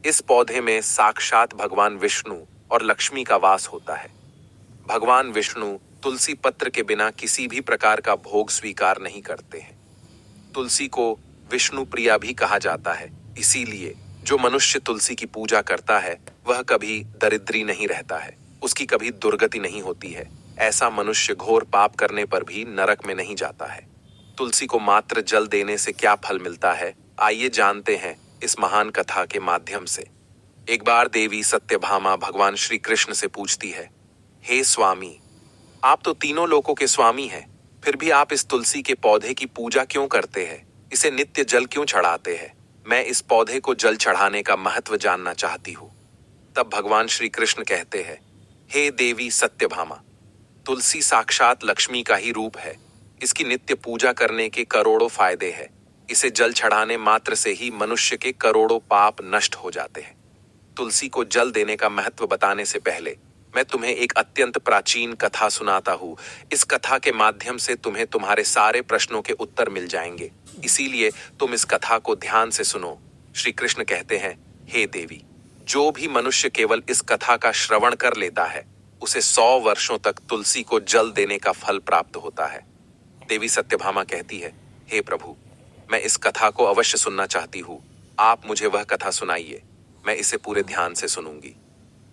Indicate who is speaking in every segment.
Speaker 1: इस पौधे में साक्षात भगवान विष्णु और लक्ष्मी का वास होता है। भगवान विष्णु तुलसी पत्र के बिना किसी भी प्रकार का भोग स्वीकार नहीं करते हैं। तुलसी को विष्णु प्रिया भी कहा जाता है, इसीलिए जो मनुष्य तुलसी की पूजा करता है वह कभी दरिद्री नहीं रहता है, उसकी कभी दुर्गति नहीं होती है। ऐसा मनुष्य घोर पाप करने पर भी नरक में नहीं जाता है। तुलसी को मात्र जल देने से क्या फल मिलता है, आइए जानते हैं इस महान कथा के माध्यम से। एक बार देवी सत्यभामा भगवान श्री कृष्ण से पूछती है, हे स्वामी, आप तो तीनों लोकों के स्वामी हैं, फिर भी आप इस तुलसी के पौधे की पूजा क्यों करते हैं? इसे नित्य जल क्यों चढ़ाते हैं? मैं इस पौधे को जल चढ़ाने का महत्व जानना चाहती हूँ। तब भगवान श्री कृष्ण कहते हैं, हे देवी सत्यभामा, तुलसी साक्षात लक्ष्मी का ही रूप है। इसकी नित्य पूजा करने के करोड़ों फायदे हैं। इसे जल चढ़ाने मात्र से ही मनुष्य के करोड़ों पाप नष्ट हो जाते हैं। तुलसी को जल देने का महत्व बताने से पहले मैं तुम्हें एक अत्यंत प्राचीन कथा सुनाता हूँ। इस कथा के माध्यम से तुम्हें तुम्हारे सारे प्रश्नों के उत्तर मिल जाएंगे, इसीलिए तुम इस कथा को ध्यान से सुनो। श्री कृष्ण कहते हैं, हे देवी, जो भी मनुष्य केवल इस कथा का श्रवण कर लेता है उसे 100 वर्षों तक तुलसी को जल देने का फल प्राप्त होता है। देवी सत्यभामा कहती है, हे प्रभु, मैं इस कथा को अवश्य सुनना चाहती हूँ। आप मुझे वह कथा सुनाइए, मैं इसे पूरे ध्यान से सुनूंगी।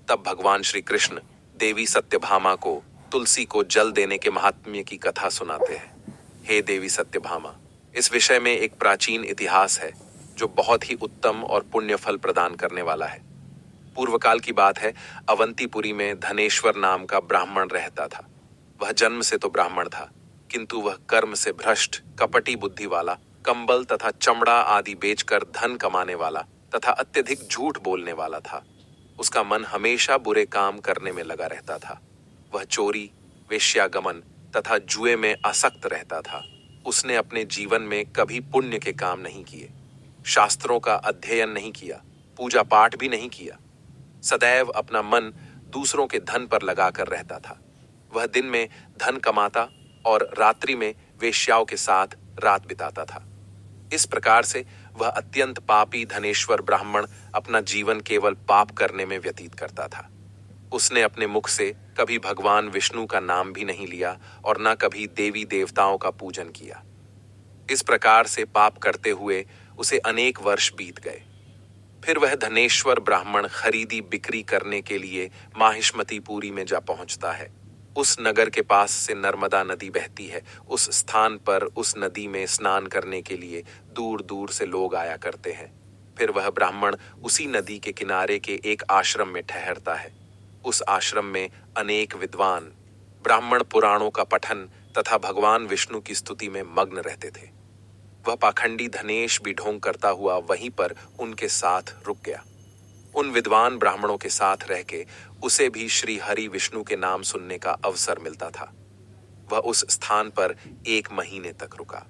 Speaker 1: तब भगवान श्री कृष्ण देवी सत्यभामा को तुलसी को जल देने के महात्म्य की कथा सुनाते हैं। हे देवी सत्यभामा, इस विषय में एक प्राचीन इतिहास है जो बहुत ही उत्तम और पुण्य फल प्रदान करने वाला है। पूर्व काल की बात है, अवंतीपुरी में धनेश्वर नाम का ब्राह्मण रहता था। वह जन्म से तो ब्राह्मण था, किंतु वह कर्म से भ्रष्ट, कपटी बुद्धि वाला, कंबल तथा चमड़ा आदि बेचकर धन कमाने वाला तथा अत्यधिक झूठ बोलने वाला था। उसका मन हमेशा बुरे काम करने में लगा रहता था। वह चोरी, वेश्यागमन तथा जुए में आसक्त रहता था। उसने अपने जीवन में कभी पुण्य के काम नहीं किए, शास्त्रों का अध्ययन नहीं किया, पूजा पाठ भी नहीं किया। सदैव अपना मन दूसरों के धन पर लगाकर रहता था। वह दिन में धन कमाता और रात्रि में वेश्याओं के साथ रात बिताता था। इस प्रकार से वह अत्यंत पापी धनेश्वर ब्राह्मण अपना जीवन केवल पाप करने में व्यतीत करता था। उसने अपने मुख से कभी भगवान विष्णु का नाम भी नहीं लिया और न कभी देवी देवताओं का पूजन किया। इस प्रकार से पाप करते हुए उसे अनेक वर्ष बीत गए। फिर वह धनेश्वर ब्राह्मण खरीदी बिक्री करने के लिए माहिष्मतीपुरी में जा पहुंचता है। उस नगर के पास से नर्मदा नदी बहती है। उस स्थान पर उस नदी में स्नान करने के लिए दूर दूर से लोग आया करते हैं। फिर वह ब्राह्मण उसी नदी के किनारे के एक आश्रम में ठहरता है। उस आश्रम में अनेक विद्वान ब्राह्मण पुराणों का पठन तथा भगवान विष्णु की स्तुति में मग्न रहते थे। वह पाखंडी धनेश भी ढोंग करता हुआ वहीं पर उनके साथ रुक गया। उन विद्वान ब्राह्मणों के साथ रह के उसे भी श्री हरि विष्णु के नाम सुनने का अवसर मिलता था। वह उस स्थान पर 1 महीने तक रुका।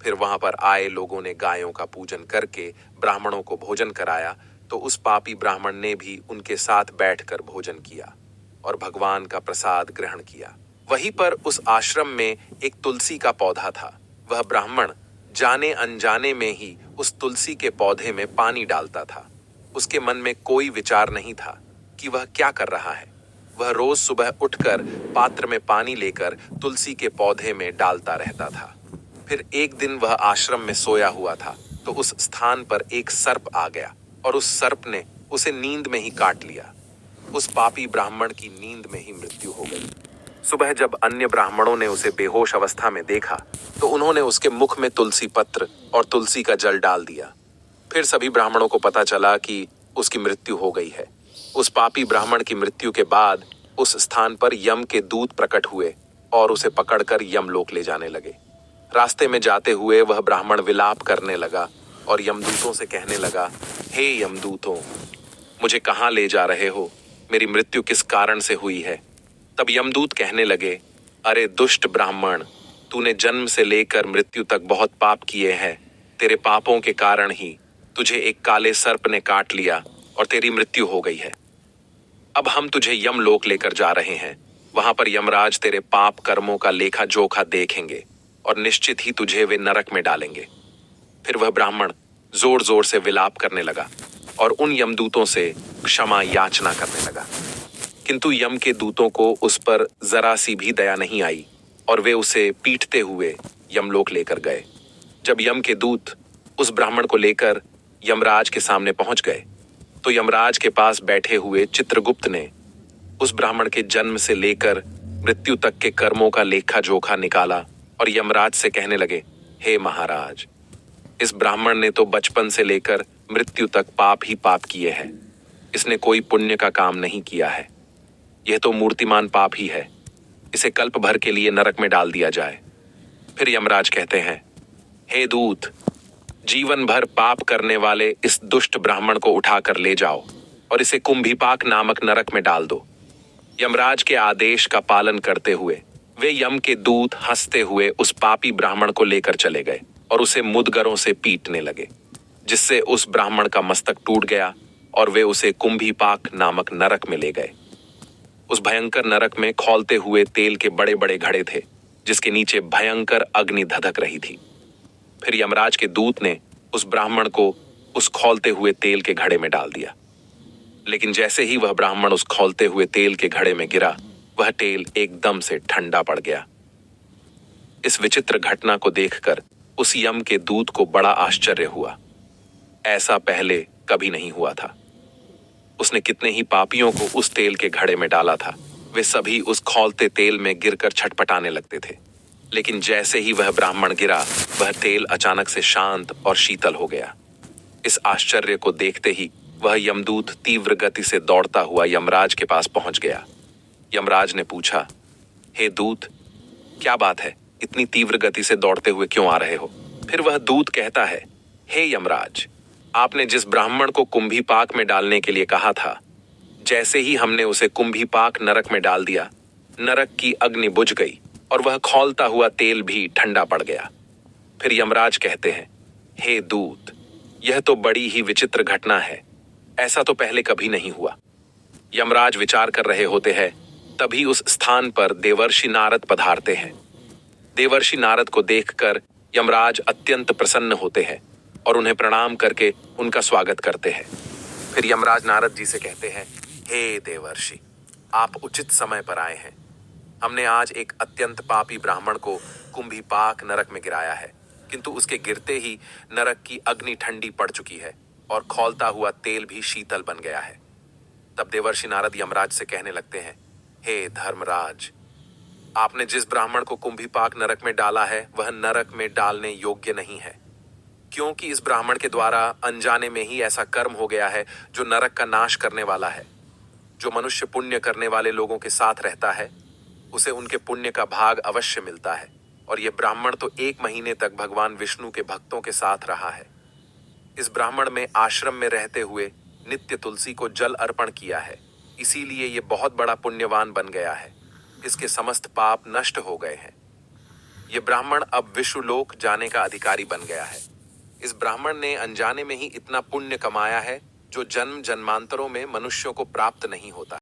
Speaker 1: फिर वहां पर आए लोगों ने गायों का पूजन करके ब्राह्मणों को भोजन कराया, तो उस पापी ब्राह्मण ने भी उनके साथ बैठकर भोजन किया और भगवान का प्रसाद ग्रहण किया। वहीं पर उस आश्रम में एक तुलसी का पौधा था। वह ब्राह्मण जाने अनजाने में ही उस तुलसी के पौधे में पानी डालता था। उसके मन में कोई विचार नहीं था कि वह क्या कर रहा है। वह रोज सुबह उठकर पात्र में पानी लेकर तुलसी के पौधे में डालता रहता था। फिर एक दिन वह आश्रम में सोया हुआ था, तो उस स्थान पर एक सर्प आ गया और उस सर्प ने उसे नींद में ही काट लिया। उस पापी ब्राह्मण की नींद में ही मृत्यु हो गई। सुबह जब अन्य ब्राह्मणों ने उसे बेहोश अवस्था में देखा, तो उन्होंने उसके मुख में तुलसी पत्र और तुलसी का जल डाल दिया। फिर सभी ब्राह्मणों को पता चला कि उसकी मृत्यु हो गई है। उस पापी ब्राह्मण की मृत्यु के बाद उस स्थान पर यम के दूत प्रकट हुए और उसे पकड़कर यमलोक ले जाने लगे। रास्ते में जाते हुए वह ब्राह्मण विलाप करने लगा और यमदूतों से कहने लगा, हे यमदूतों, मुझे कहाँ ले जा रहे हो? मेरी मृत्यु किस कारण से हुई है? तब यमदूत कहने लगे, अरे दुष्ट ब्राह्मण, तूने जन्म से लेकर मृत्यु तक बहुत पाप किए हैं। तेरे पापों के कारण ही तुझे एक काले सर्प ने काट लिया और तेरी मृत्यु हो गई है। अब हम तुझे यमलोक लेकर जा रहे हैं। वहां पर यमराज तेरे पाप कर्मों का लेखा जोखा देखेंगे और निश्चित ही तुझे वे नरक में डालेंगे। फिर वह ब्राह्मण जोर जोर से विलाप करने लगा और उन यमदूतों से क्षमा याचना करने लगा। किंतु यम के दूतों को उस पर जरा सी भी दया नहीं आई और वे उसे पीटते हुए यमलोक लेकर गए। जब यम के दूत उस ब्राह्मण को लेकर यमराज के सामने पहुंच गए तो यमराज के पास बैठे हुए चित्रगुप्त ने उस ब्राह्मण के जन्म से लेकर मृत्यु तक के कर्मों का लेखा जोखा निकाला और यमराज से कहने लगे, हे महाराज, इस ब्राह्मण ने तो बचपन से लेकर मृत्यु तक पाप ही पाप किए हैं। इसने कोई पुण्य का काम नहीं किया है। यह तो मूर्तिमान पाप ही है। इसे कल्प भर के लिए नरक में डाल दिया जाए। फिर यमराज कहते हैं, हे दूत, जीवन भर पाप करने वाले इस दुष्ट ब्राह्मण को उठाकर ले जाओ और इसे कुंभीपाक नामक नरक में डाल दो। यमराज के आदेश का पालन करते हुए वे यम के दूत हंसते हुए उस पापी ब्राह्मण को लेकर चले गए और उसे मुदगरों से पीटने लगे, जिससे उस ब्राह्मण का मस्तक टूट गया और वे उसे कुंभीपाक नामक नरक में ले गए। उस भयंकर नरक में खौलते हुए तेल के बड़े बड़े घड़े थे, जिसके नीचे भयंकर अग्नि धधक रही थी। फिर यमराज के दूत ने उस ब्राह्मण को उस खौलते हुए तेल के घड़े में डाल दिया। लेकिन जैसे ही वह ब्राह्मण उस खौलते हुए तेल के घड़े में गिरा, वह तेल एकदम से ठंडा पड़ गया। इस विचित्र घटना को देखकर उस यम के दूत को बड़ा आश्चर्य हुआ। ऐसा पहले कभी नहीं हुआ था। उसने कितने ही पापियों को उस तेल के घड़े में डाला था। वे सभी उस खौलते तेल में गिरकर छटपटाने लगते थे। लेकिन जैसे ही वह ब्राह्मण गिरा, वह तेल अचानक से शांत और शीतल हो गया। इस आश्चर्य को देखते ही वह यमदूत तीव्र गति से दौड़ता हुआ यमराज के पास पहुंच गया। यमराज ने पूछा, हे दूत, क्या बात है? इतनी तीव्र गति से दौड़ते हुए क्यों आ रहे हो? फिर वह दूत कहता है, हे यमराज, आपने जिस ब्राह्मण को कुंभीपाक में डालने के लिए कहा था, जैसे ही हमने उसे कुंभीपाक नरक में डाल दिया, नरक की अग्नि बुझ गई और वह खौलता हुआ तेल भी ठंडा पड़ गया। फिर यमराज कहते हैं, हे दूत, यह तो बड़ी ही विचित्र घटना है। ऐसा तो पहले कभी नहीं हुआ। यमराज विचार कर रहे होते हैं, तभी उस स्थान पर देवर्षि नारद पधारते हैं। देवर्षि नारद को देखकर यमराज अत्यंत प्रसन्न होते हैं और उन्हें प्रणाम करके उनका स्वागत करते हैं। फिर यमराज नारद जी से कहते हैं, हे देवर्षि, आप उचित समय पर आए हैं। हमने आज एक अत्यंत पापी ब्राह्मण को कुंभीपाक नरक में गिराया है, किंतु उसके गिरते ही नरक की अग्नि ठंडी पड़ चुकी है और खौलता हुआ तेल भी शीतल बन गया है। तब देवर्षि नारद यमराज से कहने लगते हैं, हे धर्मराज, आपने जिस ब्राह्मण को कुंभीपाक नरक में डाला है, वह नरक में डालने योग्य नहीं है, क्योंकि इस ब्राह्मण के द्वारा अनजाने में ही ऐसा कर्म हो गया है जो नरक का नाश करने वाला है। जो मनुष्य पुण्य करने वाले लोगों के साथ रहता है, उसे उनके पुण्य का भाग अवश्य मिलता है। और यह ब्राह्मण तो 1 महीने तक भगवान विष्णु के भक्तों के साथ रहा है। इस ब्राह्मण में आश्रम में रहते हुए नित्य तुलसी को जल अर्पण किया है, इसीलिए ये बहुत बड़ा पुण्यवान बन गया है। इसके समस्त पाप नष्ट हो गए हैं। ये ब्राह्मण अब विष्णुलोक जाने का अधिकारी बन गया है। इस ब्राह्मण ने अनजाने में ही इतना पुण्य कमाया है जो जन्म जन्मांतरों में मनुष्यों को प्राप्त नहीं होता।